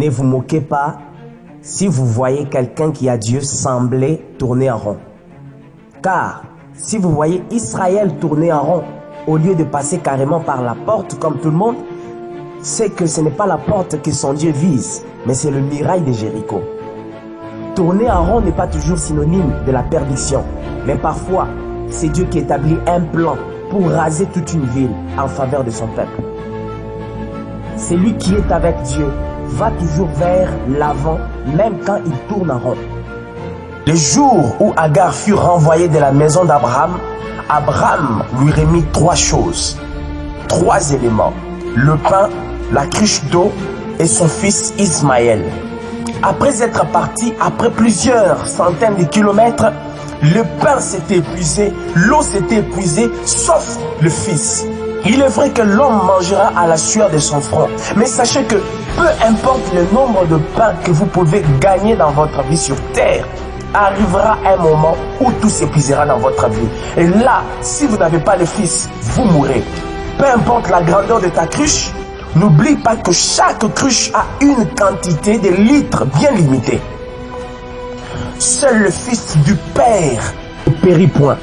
Ne vous moquez pas si vous voyez quelqu'un qui a Dieu sembler tourner en rond. Car si vous voyez Israël tourner en rond au lieu de passer carrément par la porte comme tout le monde, c'est que ce n'est pas la porte que son Dieu vise, mais c'est le mirail de Jéricho. Tourner en rond n'est pas toujours synonyme de la perdition, mais parfois c'est Dieu qui établit un plan pour raser toute une ville en faveur de son peuple. Celui qui est avec Dieu va toujours vers l'avant, même quand il tourne en rond. Le jour où Agar fut renvoyée de la maison d'Abraham, Abraham lui remit 3 choses, 3 éléments: le pain, la cruche d'eau et son fils Ismaël. Après être parti, après plusieurs centaines de kilomètres, le pain s'était épuisé, l'eau s'était épuisée, sauf le fils. Il est vrai que l'homme mangera à la sueur de son front, mais sachez que peu importe le nombre de pains que vous pouvez gagner dans votre vie sur terre, arrivera un moment où tout s'épuisera dans votre vie. Et là, si vous n'avez pas le fils, vous mourrez. Peu importe la grandeur de ta cruche, n'oublie pas que chaque cruche a une quantité de litres bien limitée. Seul le fils du père ne périt point.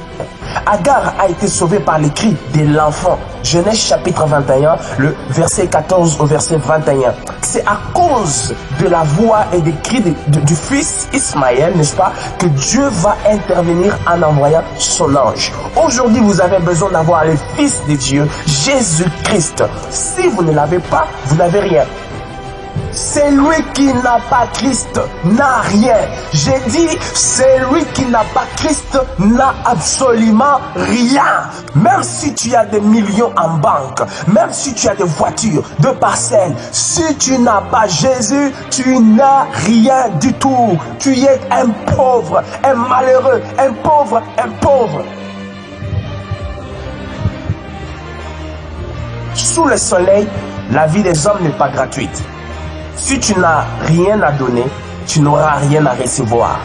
Agar a été sauvé par les cris de l'enfant. Genèse chapitre 21, le verset 14 au verset 21. C'est à cause de la voix et des cris du fils Ismaël, n'est-ce pas, que Dieu va intervenir en envoyant son ange. Aujourd'hui, vous avez besoin d'avoir le Fils de Dieu, Jésus-Christ. Si vous ne l'avez pas, vous n'avez rien. Celui qui n'a pas Christ n'a rien. J'ai dit, celui qui n'a pas Christ n'a absolument rien. Même si tu as des millions en banque, même si tu as des voitures, des parcelles, si tu n'as pas Jésus, tu n'as rien du tout. Tu es un pauvre, un malheureux, un pauvre, un pauvre. Sous le soleil, la vie des hommes n'est pas gratuite. Si tu n'as rien à donner, tu n'auras rien à recevoir.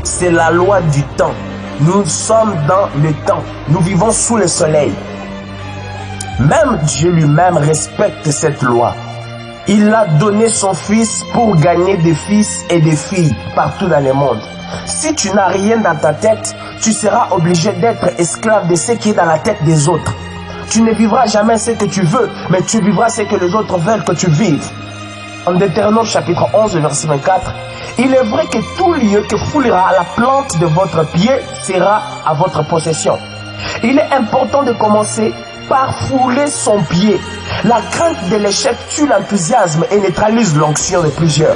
C'est la loi du temps. Nous sommes dans le temps. Nous vivons sous le soleil. Même Dieu lui-même respecte cette loi. Il a donné son fils pour gagner des fils et des filles partout dans le monde. Si tu n'as rien dans ta tête, tu seras obligé d'être esclave de ce qui est dans la tête des autres. Tu ne vivras jamais ce que tu veux, mais tu vivras ce que les autres veulent que tu vives. En Deutéronome chapitre 11, verset 24, il est vrai que tout lieu que foulera la plante de votre pied sera à votre possession. Il est important de commencer par fouler son pied. La crainte de l'échec tue l'enthousiasme et neutralise l'onction de plusieurs.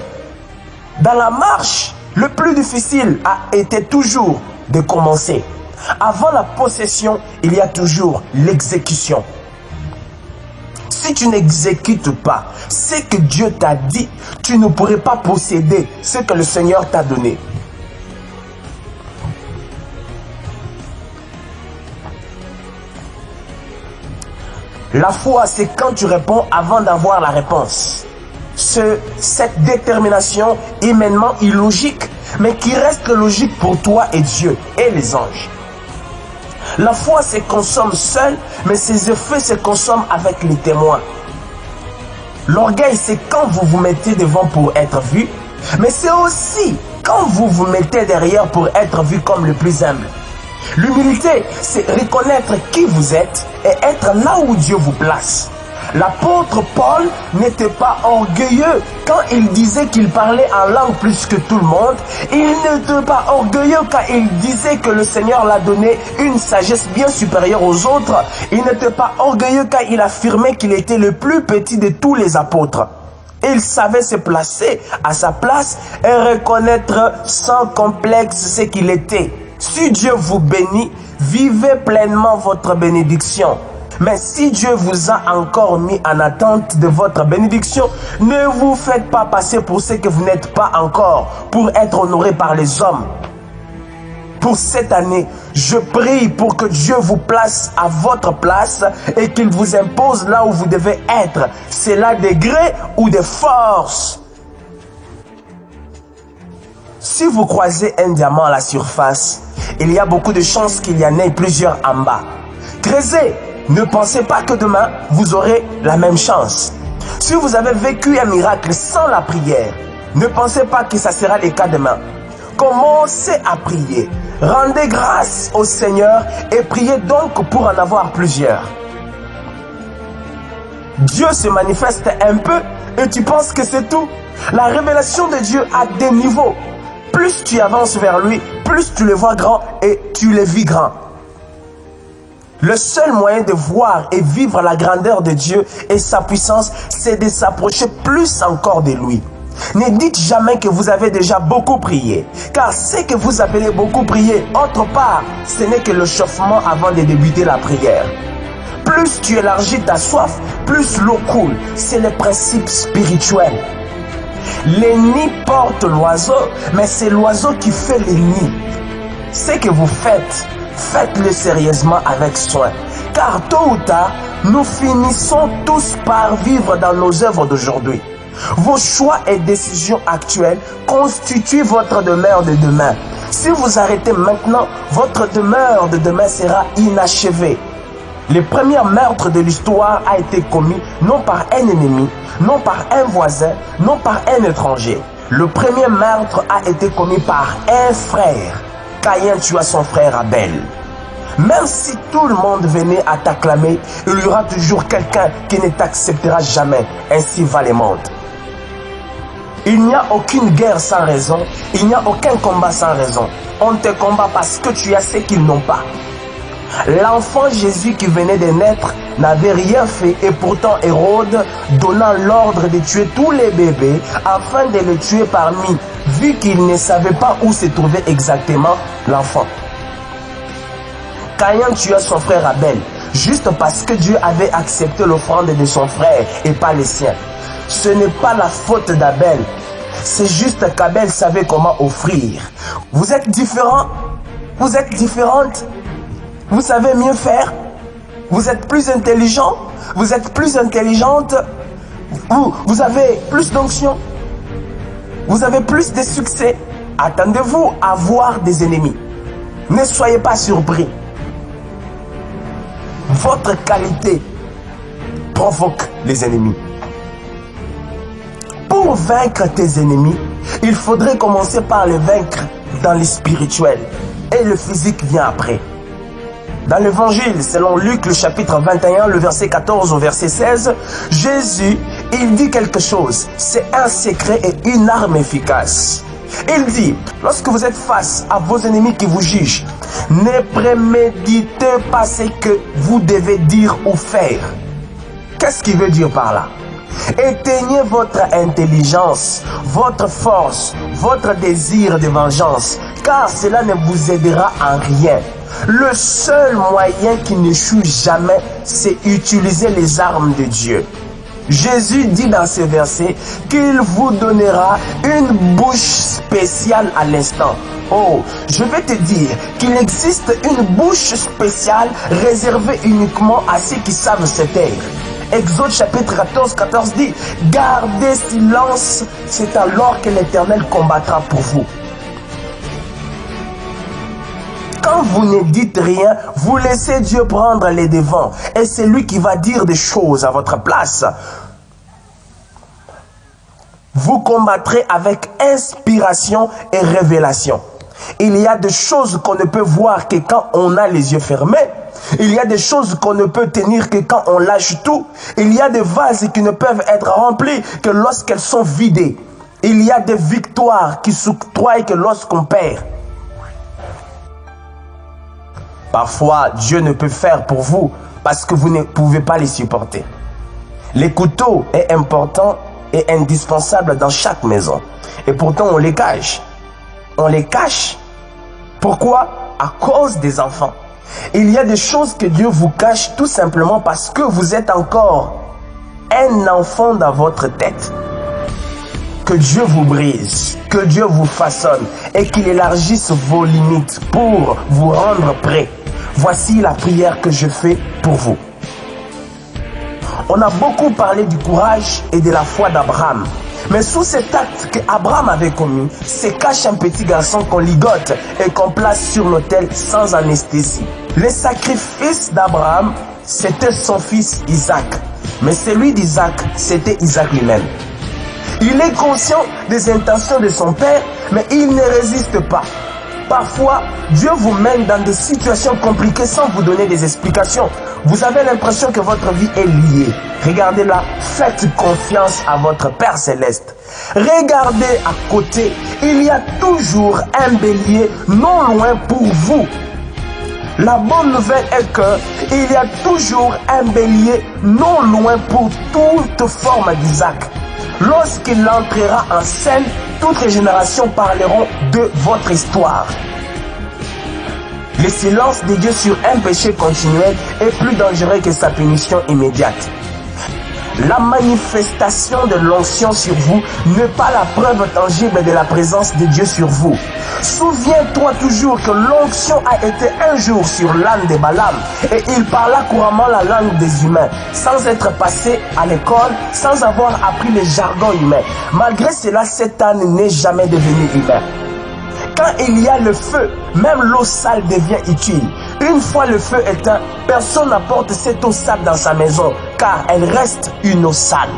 Dans la marche, le plus difficile a été toujours de commencer. Avant la possession, il y a toujours l'exécution. Si tu n'exécutes pas ce que Dieu t'a dit, tu ne pourrais pas posséder ce que le Seigneur t'a donné. La foi, c'est quand tu réponds avant d'avoir la réponse. Cette détermination humainement illogique, mais qui reste logique pour toi et Dieu et les anges. La foi se consomme seule, mais ses effets se consomment avec les témoins. L'orgueil, c'est quand vous vous mettez devant pour être vu, mais c'est aussi quand vous vous mettez derrière pour être vu comme le plus humble. L'humilité, c'est reconnaître qui vous êtes et être là où Dieu vous place. L'apôtre Paul n'était pas orgueilleux quand il disait qu'il parlait en langue plus que tout le monde. Il n'était pas orgueilleux quand il disait que le Seigneur l'a donné une sagesse bien supérieure aux autres. Il n'était pas orgueilleux quand il affirmait qu'il était le plus petit de tous les apôtres. Il savait se placer à sa place et reconnaître sans complexe ce qu'il était. Si Dieu vous bénit, vivez pleinement votre bénédiction. Mais si Dieu vous a encore mis en attente de votre bénédiction, ne vous faites pas passer pour ce que vous n'êtes pas encore, pour être honoré par les hommes. Pour cette année, je prie pour que Dieu vous place à votre place et qu'il vous impose là où vous devez être. C'est là des gré ou des forces. Si vous croisez un diamant à la surface, il y a beaucoup de chances qu'il y en ait plusieurs en bas. Creusez. Ne pensez pas que demain, vous aurez la même chance. Si vous avez vécu un miracle sans la prière, ne pensez pas que ça sera le cas demain. Commencez à prier. Rendez grâce au Seigneur et priez donc pour en avoir plusieurs. Dieu se manifeste un peu et tu penses que c'est tout. La révélation de Dieu a des niveaux. Plus tu avances vers lui, plus tu le vois grand et tu le vis grand. Le seul moyen de voir et vivre la grandeur de Dieu et sa puissance, c'est de s'approcher plus encore de lui. Ne dites jamais que vous avez déjà beaucoup prié, car ce que vous appelez beaucoup prier, autre part, ce n'est que le chauffement avant de débuter la prière. Plus tu élargis ta soif, plus l'eau coule. C'est le principe spirituel. Les nids portent l'oiseau, mais c'est l'oiseau qui fait les nids. Ce que vous faites, faites-le sérieusement avec soin, car tôt ou tard, nous finissons tous par vivre dans nos œuvres d'aujourd'hui. Vos choix et décisions actuelles constituent votre demeure de demain. Si vous arrêtez maintenant, votre demeure de demain sera inachevée. Le premier meurtre de l'histoire a été commis non par un ennemi, non par un voisin, non par un étranger. Le premier meurtre a été commis par un frère. Caïn tua son frère Abel. Même si tout le monde venait à t'acclamer, il y aura toujours quelqu'un qui ne t'acceptera jamais. Ainsi va le monde. Il n'y a aucune guerre sans raison, il n'y a aucun combat sans raison. On te combat parce que tu as ce qu'ils n'ont pas. L'enfant Jésus qui venait de naître n'avait rien fait et pourtant Hérode donna l'ordre de tuer tous les bébés afin de les tuer parmi, vu qu'il ne savait pas où se trouvait exactement l'enfant. Caïn tua son frère Abel, juste parce que Dieu avait accepté l'offrande de son frère et pas les siens. Ce n'est pas la faute d'Abel, c'est juste qu'Abel savait comment offrir. Vous êtes différents, vous êtes différentes, vous savez mieux faire, vous êtes plus intelligent, vous êtes plus intelligente, vous avez plus d'onction, vous avez plus de succès. Attendez-vous à voir des ennemis. Ne soyez pas surpris. Votre qualité provoque les ennemis. Pour vaincre tes ennemis, il faudrait commencer par les vaincre dans le spirituel. Et le physique vient après. Dans l'évangile, selon Luc, le chapitre 21, le verset 14 au verset 16, Jésus, il dit quelque chose. C'est un secret et une arme efficace. Il dit, lorsque vous êtes face à vos ennemis qui vous jugent, ne préméditez pas ce que vous devez dire ou faire. Qu'est-ce qu'il veut dire par là? Éteignez votre intelligence, votre force, votre désir de vengeance, car cela ne vous aidera en rien. Le seul moyen qui n'échoue jamais, c'est utiliser les armes de Dieu. Jésus dit dans ce verset qu'il vous donnera une bouche spéciale à l'instant. Oh, je vais te dire qu'il existe une bouche spéciale réservée uniquement à ceux qui savent se taire. Exode chapitre 14 dit, gardez silence, c'est alors que l'Éternel combattra pour vous. Quand vous ne dites rien, vous laissez Dieu prendre les devants et c'est lui qui va dire des choses à votre place. Vous combattrez avec inspiration et révélation. Il y a des choses qu'on ne peut voir que quand on a les yeux fermés. Il y a des choses qu'on ne peut tenir que quand on lâche tout. Il y a des vases qui ne peuvent être remplis que lorsqu'elles sont vidées. Il y a des victoires qui s'octroient que lorsqu'on perd. Parfois, Dieu ne peut faire pour vous parce que vous ne pouvez pas les supporter. Les couteaux est important et indispensable dans chaque maison. Et pourtant, on les cache. On les cache. Pourquoi? À cause des enfants. Il y a des choses que Dieu vous cache tout simplement parce que vous êtes encore un enfant dans votre tête. Que Dieu vous brise, que Dieu vous façonne et qu'il élargisse vos limites pour vous rendre prêts. Voici la prière que je fais pour vous. On a beaucoup parlé du courage et de la foi d'Abraham. Mais sous cet acte qu'Abraham avait commis, se cache un petit garçon qu'on ligote et qu'on place sur l'autel sans anesthésie. Le sacrifice d'Abraham, c'était son fils Isaac. Mais celui d'Isaac, c'était Isaac lui-même. Il est conscient des intentions de son père, mais il ne résiste pas. Parfois, Dieu vous mène dans des situations compliquées sans vous donner des explications. Vous avez l'impression que votre vie est liée. Regardez-la, faites confiance à votre Père Céleste. Regardez à côté, il y a toujours un bélier non loin pour vous. La bonne nouvelle est qu'il y a toujours un bélier non loin pour toute forme d'Isaac. Lorsqu'il entrera en scène, toutes les générations parleront de votre histoire. Le silence de Dieu sur un péché continuel est plus dangereux que sa punition immédiate. La manifestation de l'onction sur vous n'est pas la preuve tangible de la présence de Dieu sur vous. Souviens-toi toujours que l'onction a été un jour sur l'âne de Balaam et il parla couramment la langue des humains, sans être passé à l'école, sans avoir appris le jargon humain. Malgré cela, cet âne n'est jamais devenu humain. Quand il y a le feu, même l'eau sale devient utile. Une fois le feu éteint, personne n'apporte cette eau sale dans sa maison, car elle reste une eau sale.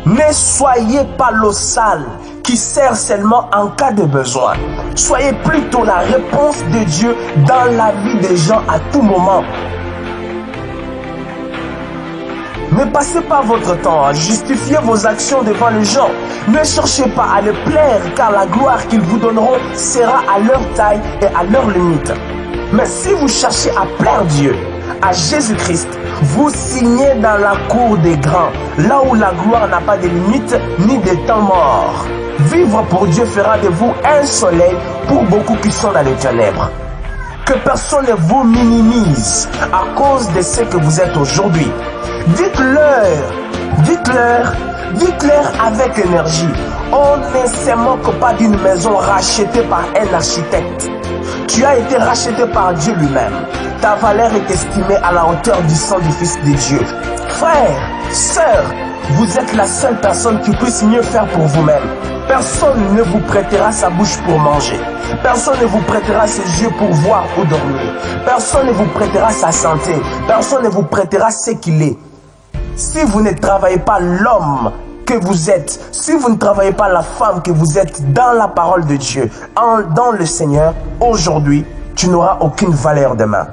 Ne soyez pas l'eau sale qui sert seulement en cas de besoin. Soyez plutôt la réponse de Dieu dans la vie des gens à tout moment. Ne passez pas votre temps à justifier vos actions devant les gens. Ne cherchez pas à les plaire, car la gloire qu'ils vous donneront sera à leur taille et à leur limite. Mais si vous cherchez à plaire Dieu, à Jésus-Christ, vous signez dans la cour des grands, là où la gloire n'a pas de limite ni de temps mort. Vivre pour Dieu fera de vous un soleil pour beaucoup qui sont dans les ténèbres. Que personne ne vous minimise à cause de ce que vous êtes aujourd'hui. Dites-leur avec énergie. On ne se moque pas d'une maison rachetée par un architecte. Tu as été racheté par Dieu lui-même. Ta valeur est estimée à la hauteur du sang du Fils de Dieu. Frère, sœur, vous êtes la seule personne qui puisse mieux faire pour vous-même. Personne ne vous prêtera sa bouche pour manger. Personne ne vous prêtera ses yeux pour voir ou dormir. Personne ne vous prêtera sa santé. Personne ne vous prêtera ce qu'il est. Si vous ne travaillez pas l'homme que vous êtes, si vous ne travaillez pas la femme que vous êtes dans la parole de Dieu, dans le Seigneur, aujourd'hui, tu n'auras aucune valeur demain.